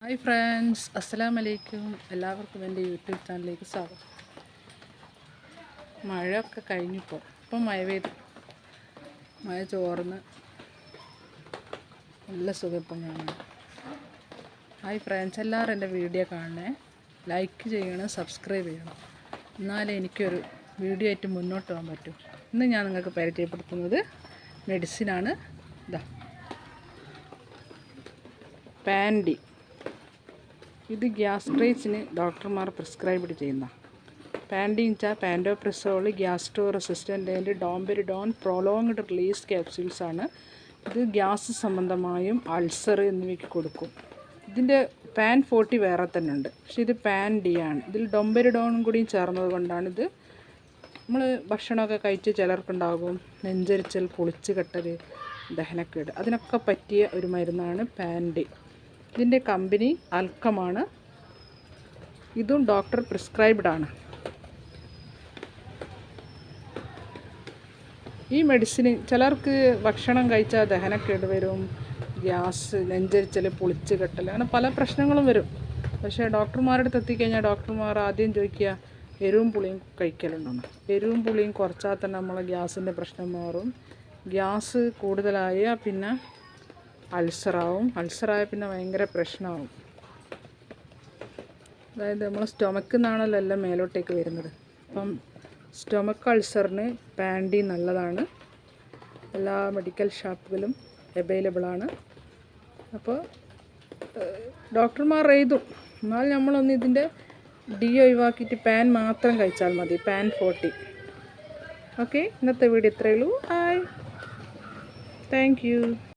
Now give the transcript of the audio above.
Hi friends, അസ്സലാമു അലൈക്കും. എല്ലാവർക്കും എൻ്റെ യൂട്യൂബ് ചാനലിലേക്ക് സ്വാഗതം. മഴയൊക്കെ കഴിഞ്ഞിപ്പോൾ ഇപ്പം മഴ പെയ്തു, മഴ ചോർന്ന് നല്ല സുഖം ഇപ്പം കാണാൻ. ഹായ് ഫ്രണ്ട്സ്, എല്ലാവരും എൻ്റെ വീഡിയോ കാണണേ, ലൈക്ക് ചെയ്യണം, സബ്സ്ക്രൈബ് ചെയ്യണം, എന്നാലേ എനിക്കൊരു വീഡിയോ ആയിട്ട് മുന്നോട്ട് പോകാൻ പറ്റും. ഇന്ന് ഞാൻ നിങ്ങൾക്ക് പരിചയപ്പെടുത്തുന്നത് മെഡിസിനാണ്. ഇതാ പാൻഡി. ഇത് ഗ്യാസ്ട്രൈറ്റിന് ഡോക്ടർമാർ പ്രിസ്ക്രൈബ് ചെയ്യുന്ന പാൻഡിൻ വെച്ചാൽ pantoprazole gastro resistant and domperidone prolonged release capsules ആണ്. ഇത് ഗ്യാസ് സംബന്ധമായും അൾസർ എന്നിവയ്ക്ക് കൊടുക്കും. ഇതിൻ്റെ പാൻ 40 വേറെ തന്നെ ഉണ്ട്, പക്ഷേ ഇത് പാൻ ഡി ആണ്. ഇതിൽ ഡോംബെരിഡോണും കൂടിയും ചേർന്നത് കൊണ്ടാണിത്. നമ്മൾ ഭക്ഷണമൊക്കെ കഴിച്ച് ചിലർക്കുണ്ടാകും നെഞ്ചരിച്ചൽ, പൊളിച്ച് കെട്ടൽ, ദഹനക്കേട്, അതിനൊക്കെ പറ്റിയ ഒരു മരുന്നാണ് പാൻ ഡി. ഇതിൻ്റെ കമ്പനി അൽക്കമാണ്. ഇതും ഡോക്ടർ പ്രിസ്ക്രൈബ്ഡ് ആണ്. ഈ മെഡിസിന് ചിലർക്ക് ഭക്ഷണം കഴിച്ചാൽ ദഹനക്കേട് വരും, ഗ്യാസ്, നെഞ്ചരിച്ചൽ, പൊളിച്ച് കെട്ടൽ, അങ്ങനെ പല പ്രശ്നങ്ങളും വരും. പക്ഷേ ഡോക്ടർമാരുടെ അടുത്ത് എത്തിക്കഴിഞ്ഞാൽ ഡോക്ടർമാർ ആദ്യം ചോദിക്കുക എരിവും പുളിയും കഴിക്കലുണ്ടെന്ന്. എരിവും പുളിയും കുറച്ചാൽ തന്നെ നമ്മളെ ഗ്യാസിൻ്റെ പ്രശ്നം മാറും. ഗ്യാസ് കൂടുതലായാൽ പിന്നെ അൾസറായ പിന്നെ ഭയങ്കര പ്രശ്നമാവും. അതായത് നമ്മൾ സ്റ്റൊമക്കിൽ നിന്നാണല്ലോ എല്ലാം മേലോട്ടേക്ക് വരുന്നത്. അപ്പം സ്റ്റൊമക്ക് അൾസറിന് പാൻഡി നല്ലതാണ്. എല്ലാ മെഡിക്കൽ ഷോപ്പുകളിലും അവൈലബിളാണ്. അപ്പോൾ ഡോക്ടർമാർ എഴുതും, എന്നാൽ നമ്മളൊന്ന് ഇതിൻ്റെ ഡി ഒഴിവാക്കിയിട്ട് പാൻ മാത്രം കഴിച്ചാൽ മതി, പാൻ 40. ഓക്കെ, ഇന്നത്തെ വീഡിയോ ഇത്രയേ ഉള്ളൂ. Hi, thank you.